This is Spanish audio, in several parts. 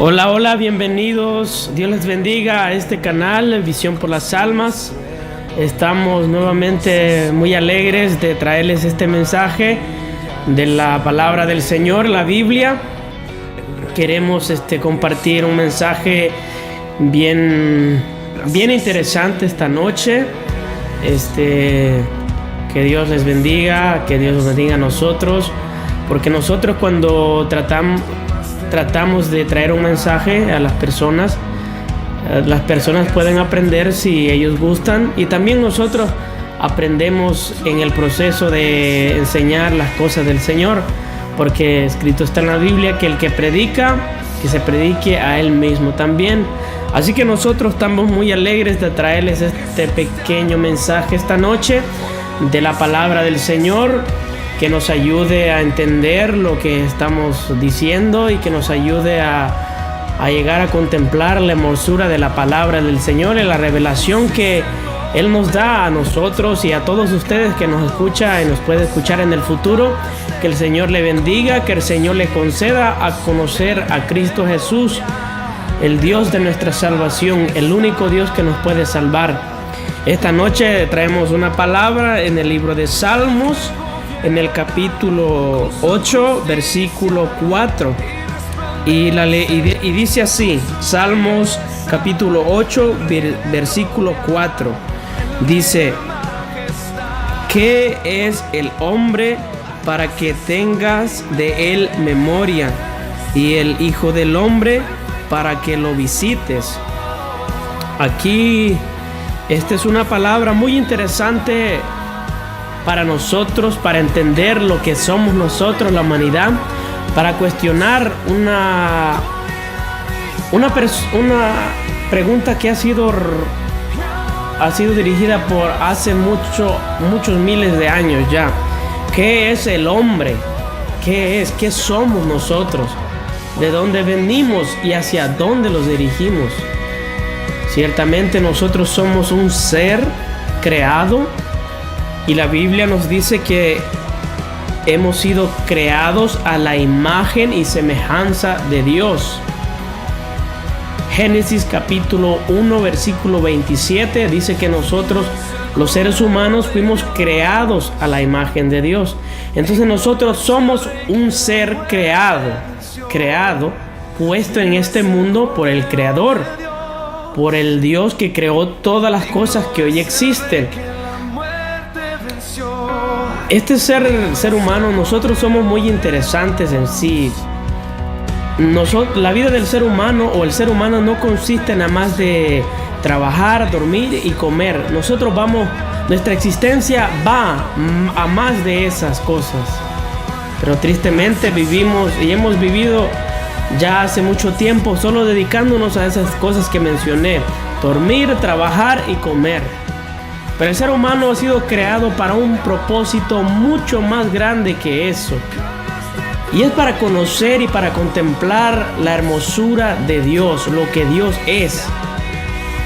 Hola, hola, bienvenidos. Dios les bendiga a este canal, Visión por las Almas. Estamos nuevamente muy alegres de traerles este mensaje de la palabra del Señor, la Biblia. Queremos compartir un mensaje bien interesante esta noche. Que Dios les bendiga, que Dios nos bendiga a nosotros, porque nosotros cuando tratamos de traer un mensaje a las personas pueden aprender si ellos gustan, y también nosotros aprendemos en el proceso de enseñar las cosas del Señor, porque escrito está en la Biblia que el que predica, que se predique a él mismo también. Así que nosotros estamos muy alegres de traerles este pequeño mensaje esta noche de la palabra del Señor, que nos ayude a entender lo que estamos diciendo y que nos ayude a llegar a contemplar la hermosura de la palabra del Señor y la revelación que Él nos da a nosotros y a todos ustedes que nos escucha y nos puede escuchar en el futuro. Que el Señor le bendiga, que el Señor le conceda a conocer a Cristo Jesús, el Dios de nuestra salvación, el único Dios que nos puede salvar. Esta noche traemos una palabra en el libro de Salmos, en el capítulo 8, versículo 4. Y dice así, Salmos capítulo 8, versículo 4. Dice: ¿qué es el hombre para que tengas de él memoria, y el hijo del hombre para que lo visites? Aquí, esta es una palabra muy interesante para nosotros, para entender lo que somos nosotros, la humanidad, para cuestionar una pregunta que ha sido dirigida por hace muchos miles de años ya. ¿Qué es el hombre? ¿Qué somos nosotros? ¿De dónde venimos y hacia dónde los dirigimos? Ciertamente nosotros somos un ser creado, y la Biblia nos dice que hemos sido creados a la imagen y semejanza de Dios. Génesis capítulo 1 versículo 27 dice que nosotros, los seres humanos, fuimos creados a la imagen de Dios. Entonces nosotros somos un ser creado, puesto en este mundo por el Creador, por el Dios que creó todas las cosas que hoy existen. Este ser humano, nosotros somos muy interesantes en sí. La vida del ser humano, o el ser humano, no consiste nada más de trabajar, dormir y comer. Nuestra existencia va a más de esas cosas. Pero tristemente hemos vivido ya hace mucho tiempo solo dedicándonos a esas cosas que mencioné: dormir, trabajar y comer. Pero el ser humano ha sido creado para un propósito mucho más grande que eso. Y es para conocer y para contemplar la hermosura de Dios, lo que Dios es,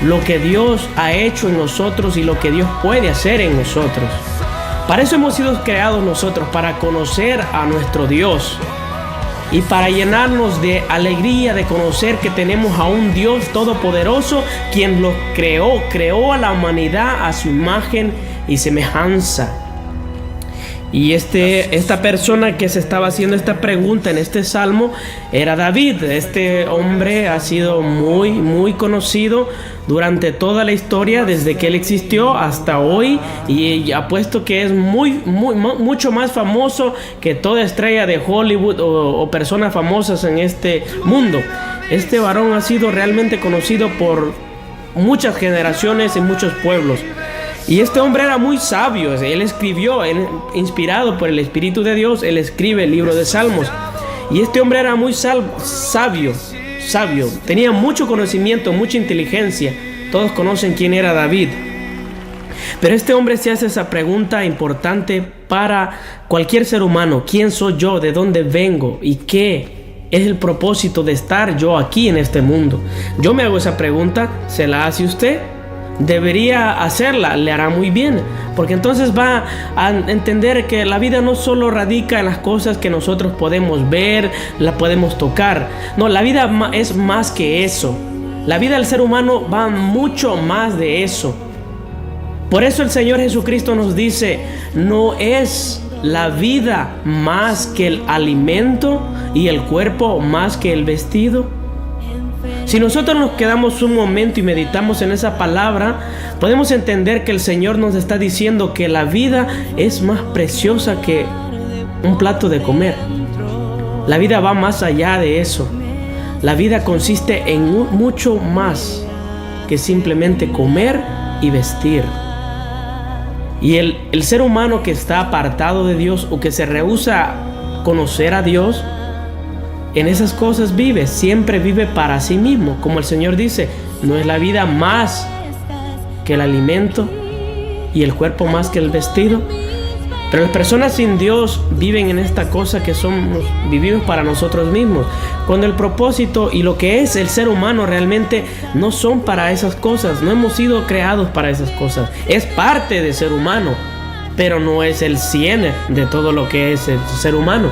lo que Dios ha hecho en nosotros y lo que Dios puede hacer en nosotros. Para eso hemos sido creados nosotros, para conocer a nuestro Dios y para llenarnos de alegría de conocer que tenemos a un Dios todopoderoso, quien los creó a la humanidad a su imagen y semejanza. Y esta persona que se estaba haciendo esta pregunta en este salmo era David. Este hombre ha sido muy conocido durante toda la historia, desde que él existió hasta hoy, y apuesto que es mucho más famoso que toda estrella de Hollywood o personas famosas en este mundo. Este varón ha sido realmente conocido por muchas generaciones y muchos pueblos. Y este hombre era muy sabio. Él inspirado por el Espíritu de Dios, él escribe el libro de Salmos. Y este hombre era muy sabio. Tenía mucho conocimiento, mucha inteligencia. Todos conocen quién era David. Pero este hombre se hace esa pregunta importante para cualquier ser humano: ¿quién soy yo? ¿De dónde vengo? ¿Y qué es el propósito de estar yo aquí en este mundo? Yo me hago esa pregunta. ¿Se la hace usted? debería hacerla, le hará muy bien, porque entonces va a entender que la vida no solo radica en las cosas que nosotros podemos ver, la podemos tocar. No, la vida es más que eso. La vida del ser humano va mucho más de eso. Por eso el Señor Jesucristo nos dice: no es la vida más que el alimento y el cuerpo más que el vestido. Si nosotros nos quedamos un momento y meditamos en esa palabra, podemos entender que el Señor nos está diciendo que la vida es más preciosa que un plato de comer. La vida va más allá de eso. La vida consiste en mucho más que simplemente comer y vestir. Y el ser humano que está apartado de Dios o que se rehúsa a conocer a Dios, en esas cosas vive, siempre vive para sí mismo. Como el Señor dice, no es la vida más que el alimento y el cuerpo más que el vestido. Pero las personas sin Dios viven en esta cosa que vivimos para nosotros mismos, cuando el propósito y lo que es el ser humano realmente no son para esas cosas. No hemos sido creados para esas cosas. Es parte del ser humano, pero no es el 100 de todo lo que es el ser humano.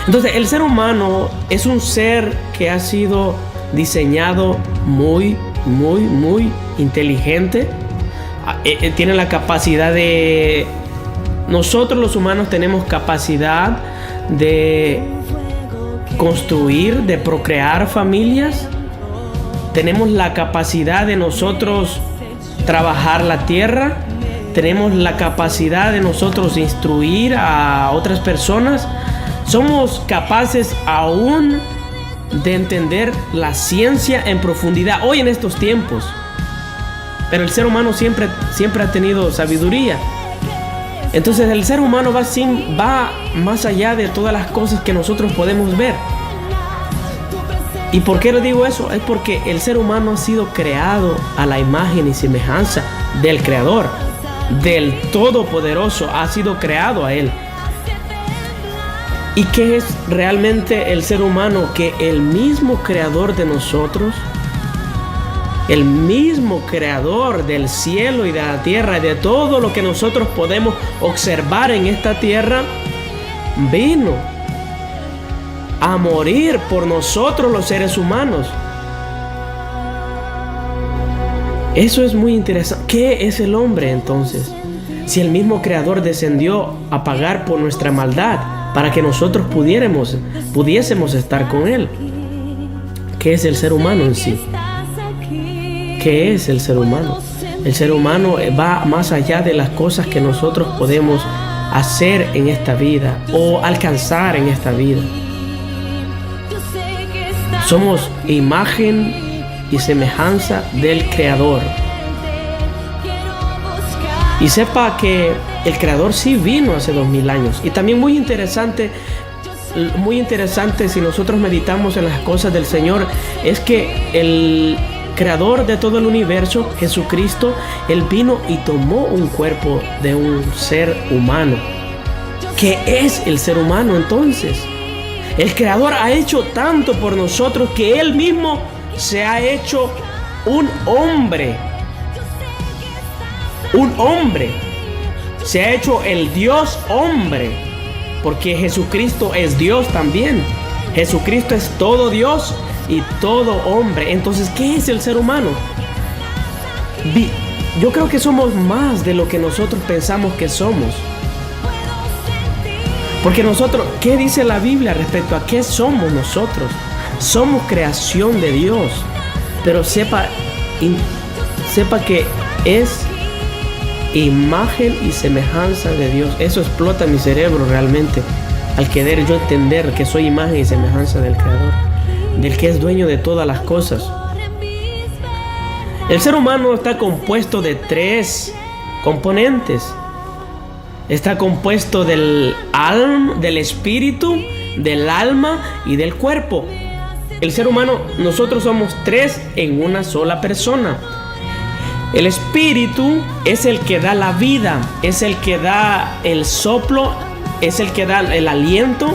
Entonces, el ser humano es un ser que ha sido diseñado muy inteligente. Tiene la capacidad de... Nosotros los humanos tenemos capacidad de construir, de procrear familias. Tenemos la capacidad de nosotros trabajar la tierra. Tenemos la capacidad de nosotros instruir a otras personas. Somos capaces aún de entender la ciencia en profundidad hoy en estos tiempos. Pero el ser humano siempre ha tenido sabiduría. Entonces el ser humano va más allá de todas las cosas que nosotros podemos ver. ¿Y por qué le digo eso? Es porque el ser humano ha sido creado a la imagen y semejanza del Creador, del Todopoderoso. Ha sido creado a Él. ¿Y qué es realmente el ser humano? Que el mismo creador de nosotros, el mismo creador del cielo y de la tierra y de todo lo que nosotros podemos observar en esta tierra, vino a morir por nosotros los seres humanos. Eso es muy interesante. ¿Qué es el hombre entonces? Si el mismo creador descendió a pagar por nuestra maldad, para que nosotros pudiésemos estar con Él. ¿Qué es el ser humano en sí? ¿Qué es el ser humano? El ser humano va más allá de las cosas que nosotros podemos hacer en esta vida o alcanzar en esta vida. Somos imagen y semejanza del Creador. Y sepa que el Creador sí vino hace 2000 años. Y también muy interesante si nosotros meditamos en las cosas del Señor, es que el Creador de todo el universo, Jesucristo, Él vino y tomó un cuerpo de un ser humano. ¿Qué es el ser humano entonces? El Creador ha hecho tanto por nosotros que Él mismo se ha hecho un hombre. Un hombre. Se ha hecho el Dios hombre. Porque Jesucristo es Dios también. Jesucristo es todo Dios y todo hombre. Entonces, ¿qué es el ser humano? Yo creo que somos más de lo que nosotros pensamos que somos. Porque nosotros, ¿qué dice la Biblia respecto a qué somos nosotros? Somos creación de Dios. Pero sepa que es imagen y semejanza de Dios. Eso explota mi cerebro realmente, al querer yo entender que soy imagen y semejanza del Creador, del que es dueño de todas las cosas. El ser humano está compuesto de 3 componentes. Está compuesto del espíritu, del alma y del cuerpo. El ser humano, nosotros somos 3 en una sola persona. El espíritu es el que da la vida, es el que da el soplo, es el que da el aliento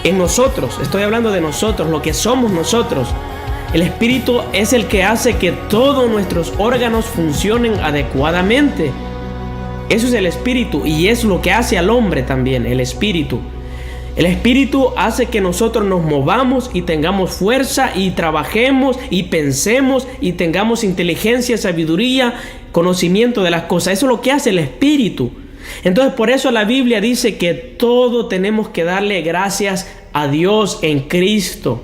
en nosotros. Estoy hablando de nosotros, lo que somos nosotros. El espíritu es el que hace que todos nuestros órganos funcionen adecuadamente. Eso es el espíritu, y es lo que hace al hombre también, el espíritu. El espíritu hace que nosotros nos movamos y tengamos fuerza y trabajemos y pensemos y tengamos inteligencia, sabiduría, conocimiento de las cosas. Eso es lo que hace el espíritu. Entonces, por eso la Biblia dice que todo tenemos que darle gracias a Dios en Cristo,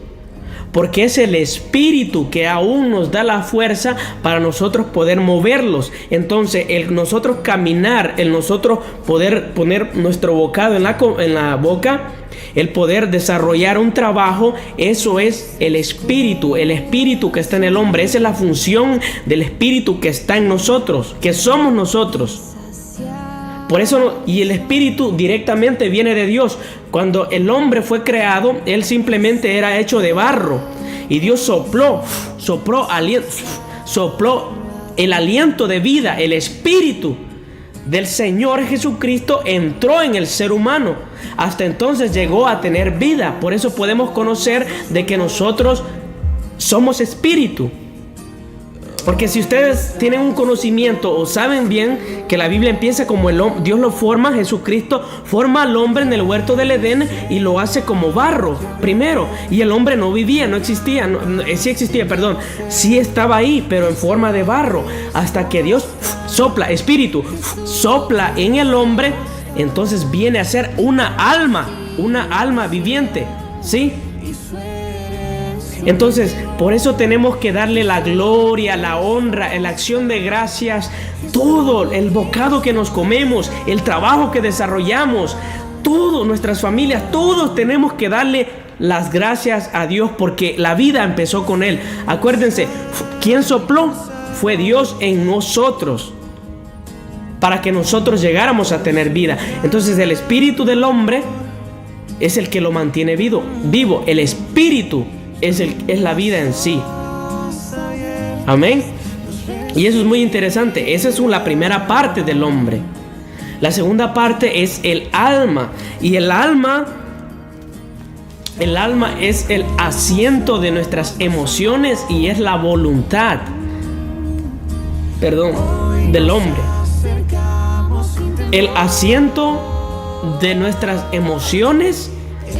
porque es el espíritu que aún nos da la fuerza para nosotros poder moverlos. Entonces, el nosotros caminar, el nosotros poder poner nuestro bocado en la boca, el poder desarrollar un trabajo, eso es el espíritu que está en el hombre. Esa es la función del espíritu que está en nosotros, que somos nosotros. Por eso, y el espíritu directamente viene de Dios. Cuando el hombre fue creado, él simplemente era hecho de barro. Y Dios sopló el aliento de vida, el espíritu del Señor Jesucristo entró en el ser humano. Hasta entonces llegó a tener vida. Por eso podemos conocer de que nosotros somos espíritu. Porque si ustedes tienen un conocimiento o saben bien que la Biblia empieza como Dios lo forma, Jesucristo forma al hombre en el huerto del Edén y lo hace como barro primero. Y el hombre no vivía, no existía, sí estaba ahí, pero en forma de barro. Hasta que Dios sopla, espíritu, sopla en el hombre, entonces viene a ser una alma viviente, ¿sí? Entonces, por eso tenemos que darle la gloria, la honra, la acción de gracias, todo el bocado que nos comemos, el trabajo que desarrollamos, todo, nuestras familias, todos tenemos que darle las gracias a Dios porque la vida empezó con Él. Acuérdense, ¿quién sopló? Fue Dios en nosotros para que nosotros llegáramos a tener vida. Entonces, el espíritu del hombre es el que lo mantiene vivo. El espíritu es la vida en sí. Amén. Y eso es muy interesante. Esa es la primera parte del hombre. La segunda parte es el alma. Y el alma es el asiento de nuestras emociones y es la voluntad, del hombre. El asiento de nuestras emociones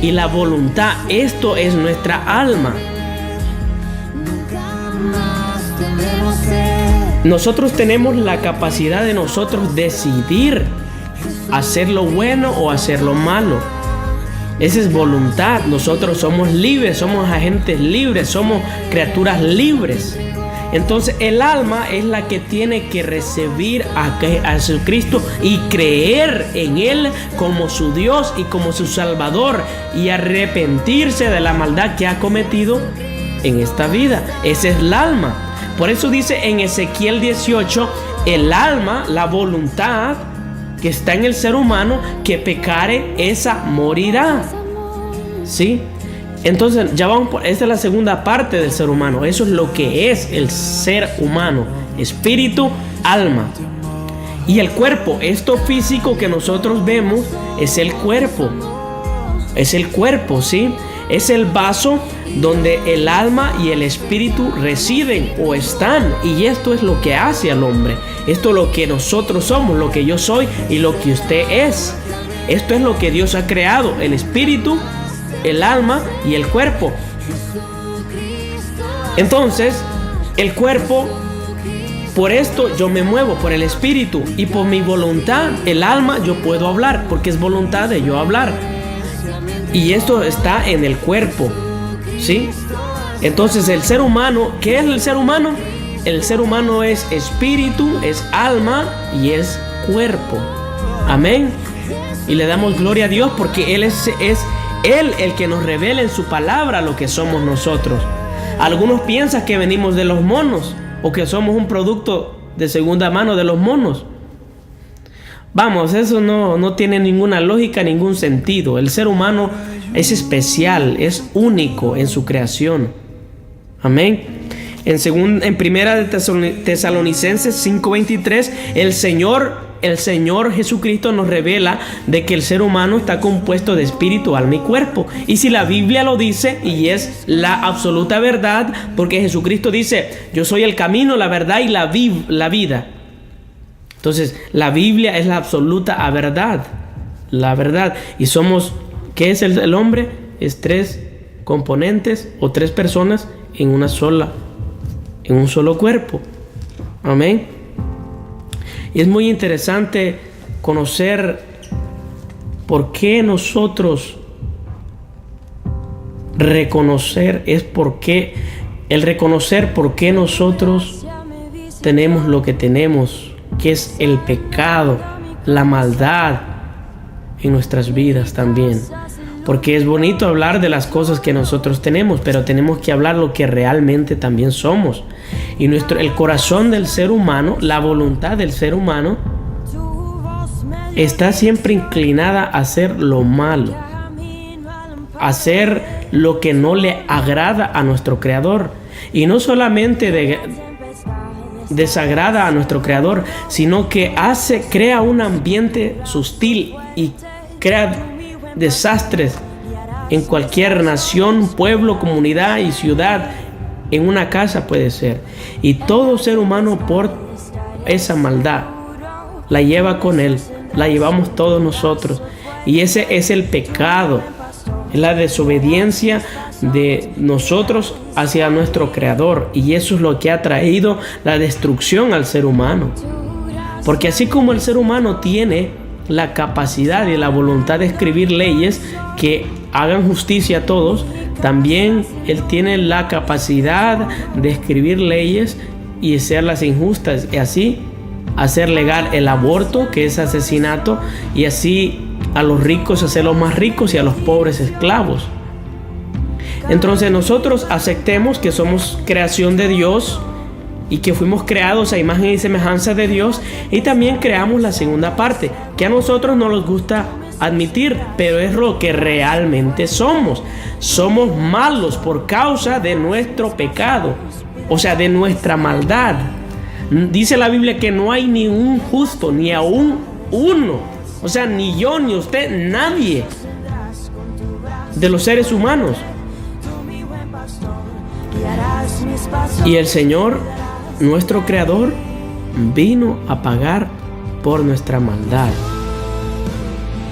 y la voluntad, esto es nuestra alma. Nosotros tenemos la capacidad de nosotros decidir hacer lo bueno o hacer lo malo. Esa es voluntad. Nosotros somos libres, somos agentes libres, somos criaturas libres. Entonces el alma es la que tiene que recibir a Jesucristo y creer en Él como su Dios y como su Salvador y arrepentirse de la maldad que ha cometido en esta vida. Esa es el alma. Por eso dice en Ezequiel 18, el alma, la voluntad que está en el ser humano, que pecare, esa morirá. ¿Sí? Entonces ya vamos esta es la segunda parte del ser humano. Eso es lo que es el ser humano: espíritu, alma. Y el cuerpo, esto físico que nosotros vemos, es el cuerpo. Es el cuerpo, ¿sí? Es el vaso donde el alma y el espíritu residen o están. Y esto es lo que hace al hombre. Esto es lo que nosotros somos, lo que yo soy y lo que usted es. Esto es lo que Dios ha creado: el espíritu, el alma y el cuerpo. Entonces, el cuerpo, por esto yo me muevo, por el espíritu, y por mi voluntad, el alma, yo puedo hablar, porque es voluntad de yo hablar. Y esto está en el cuerpo, ¿sí? Entonces, el ser humano, ¿qué es el ser humano? El ser humano es espíritu, es alma y es cuerpo. Amén. Y le damos gloria a Dios porque Él es Él el que nos revela en su palabra lo que somos nosotros. Algunos piensan que venimos de los monos o que somos un producto de segunda mano de los monos. Vamos, eso no tiene ninguna lógica, ningún sentido. El ser humano es especial, es único en su creación. Amén. En primera de Tesalonicenses 5:23, el Señor el Señor Jesucristo nos revela de que el ser humano está compuesto de espíritu, alma y cuerpo. Y si la Biblia lo dice, y es la absoluta verdad, porque Jesucristo dice: yo soy el camino, la verdad y la vida. Entonces, la Biblia es la absoluta verdad. La verdad. Y somos, ¿qué es el hombre? Es 3 componentes o 3 personas en un solo cuerpo. Amén. Y es muy interesante conocer por qué nosotros reconocer por qué nosotros tenemos lo que tenemos, que es el pecado, la maldad en nuestras vidas también. Porque es bonito hablar de las cosas que nosotros tenemos, pero tenemos que hablar lo que realmente también somos. Y el corazón del ser humano, la voluntad del ser humano, está siempre inclinada a hacer lo malo, a hacer lo que no le agrada a nuestro Creador. Y no solamente desagrada a nuestro Creador, sino que crea un ambiente hostil y crea desastres en cualquier nación, pueblo, comunidad y ciudad. En una casa puede ser. Y todo ser humano, por esa maldad, la lleva con él. La llevamos todos nosotros. Y ese es el pecado. Es la desobediencia de nosotros hacia nuestro Creador. Y eso es lo que ha traído la destrucción al ser humano. Porque así como el ser humano tiene la capacidad y la voluntad de escribir leyes que hagan justicia a todos, también él tiene la capacidad de escribir leyes y hacerlas injustas, y así hacer legal el aborto, que es asesinato, y así a los ricos hacerlos más ricos y a los pobres esclavos. Entonces nosotros aceptemos que somos creación de Dios y que fuimos creados a imagen y semejanza de Dios, y también creamos la segunda parte, que a nosotros no nos gusta admitir, pero es lo que realmente somos. Somos malos por causa de nuestro pecado, o sea, de nuestra maldad. Dice la Biblia que no hay ni un justo, ni aún uno. O sea, ni yo, ni usted, nadie de los seres humanos. Y el Señor, nuestro Creador, vino a pagar por nuestra maldad,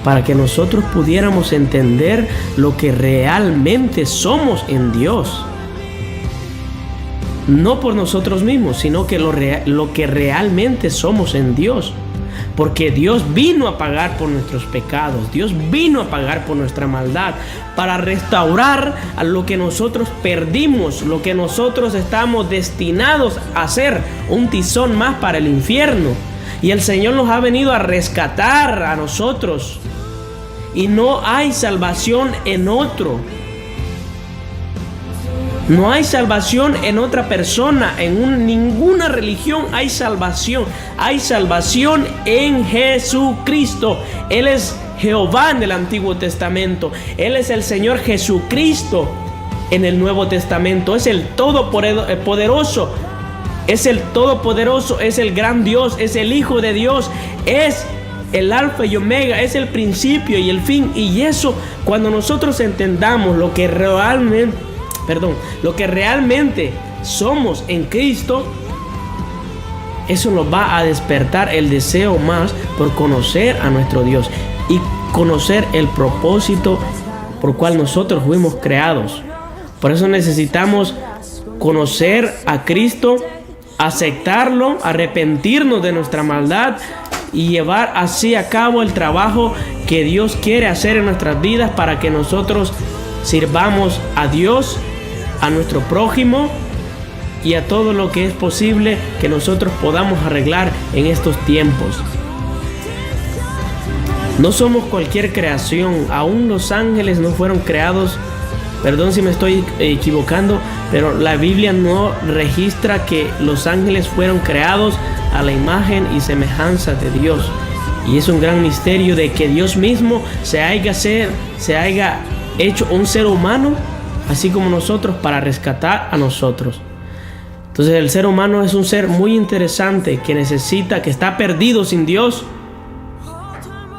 para que nosotros pudiéramos entender lo que realmente somos en Dios. No por nosotros mismos, sino que lo que realmente somos en Dios. Porque Dios vino a pagar por nuestros pecados. Dios vino a pagar por nuestra maldad, para restaurar a lo que nosotros perdimos, lo que nosotros estamos destinados a ser un tizón más para el infierno. Y el Señor nos ha venido a rescatar a nosotros. Y no hay salvación en otro. No hay salvación en otra persona, ninguna religión hay salvación. Hay salvación en Jesucristo. Él es Jehová en el Antiguo Testamento. Él es el Señor Jesucristo en el Nuevo Testamento. Es el Todopoderoso. Es el Todopoderoso, es el gran Dios, es el Hijo de Dios, es el Alfa y Omega, es el principio y el fin. Y eso, cuando nosotros entendamos lo que realmente somos en Cristo, eso nos va a despertar el deseo más por conocer a nuestro Dios y conocer el propósito por cual nosotros fuimos creados. Por eso necesitamos conocer a Cristo, aceptarlo, arrepentirnos de nuestra maldad y llevar así a cabo el trabajo que Dios quiere hacer en nuestras vidas, para que nosotros sirvamos a Dios, a nuestro prójimo y a todo lo que es posible que nosotros podamos arreglar en estos tiempos. No somos cualquier creación. Aún los ángeles no fueron creados. Perdón si me estoy equivocando, pero la Biblia no registra que los ángeles fueron creados a la imagen y semejanza de Dios. Y es un gran misterio de que Dios mismo se haya hecho un ser humano, así como nosotros, para rescatar a nosotros. Entonces el ser humano es un ser muy interesante que está perdido sin Dios,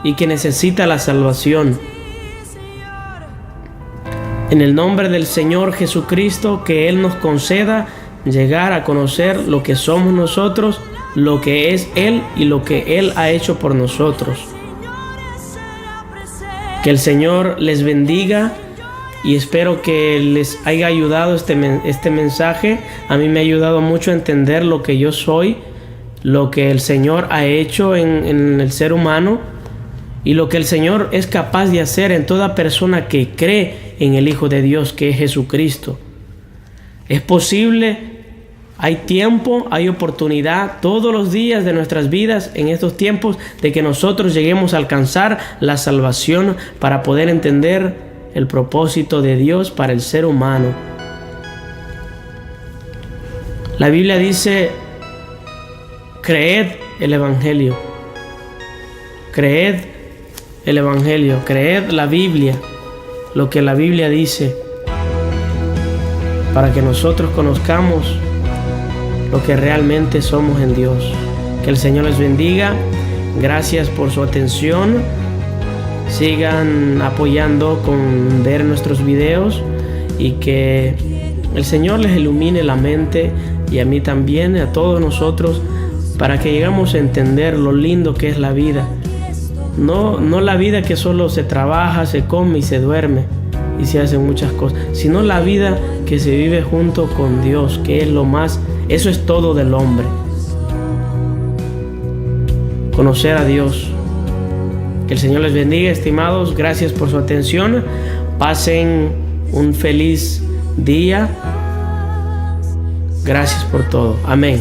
y que necesita la salvación. En el nombre del Señor Jesucristo, que Él nos conceda llegar a conocer lo que somos nosotros, lo que es Él y lo que Él ha hecho por nosotros. Que el Señor les bendiga y espero que les haya ayudado este mensaje. A mí me ha ayudado mucho a entender lo que yo soy, lo que el Señor ha hecho en el ser humano y lo que el Señor es capaz de hacer en toda persona que cree en el Hijo de Dios, que es Jesucristo. Es posible, hay tiempo, hay oportunidad todos los días de nuestras vidas en estos tiempos de que nosotros lleguemos a alcanzar la salvación para poder entender el propósito de Dios para el ser humano. La Biblia dice: creed el Evangelio. Creed el Evangelio, creed la Biblia, lo que la Biblia dice, para que nosotros conozcamos lo que realmente somos en Dios. Que el Señor les bendiga. Gracias por su atención. Sigan apoyando con ver nuestros videos y que el Señor les ilumine la mente, y a mí también, a todos nosotros, para que lleguemos a entender lo lindo que es la vida. No la vida que solo se trabaja, se come y se duerme y se hacen muchas cosas, sino la vida que se vive junto con Dios, que es lo más, eso es todo del hombre. Conocer a Dios. Que el Señor les bendiga, estimados. Gracias por su atención. Pasen un feliz día. Gracias por todo. Amén.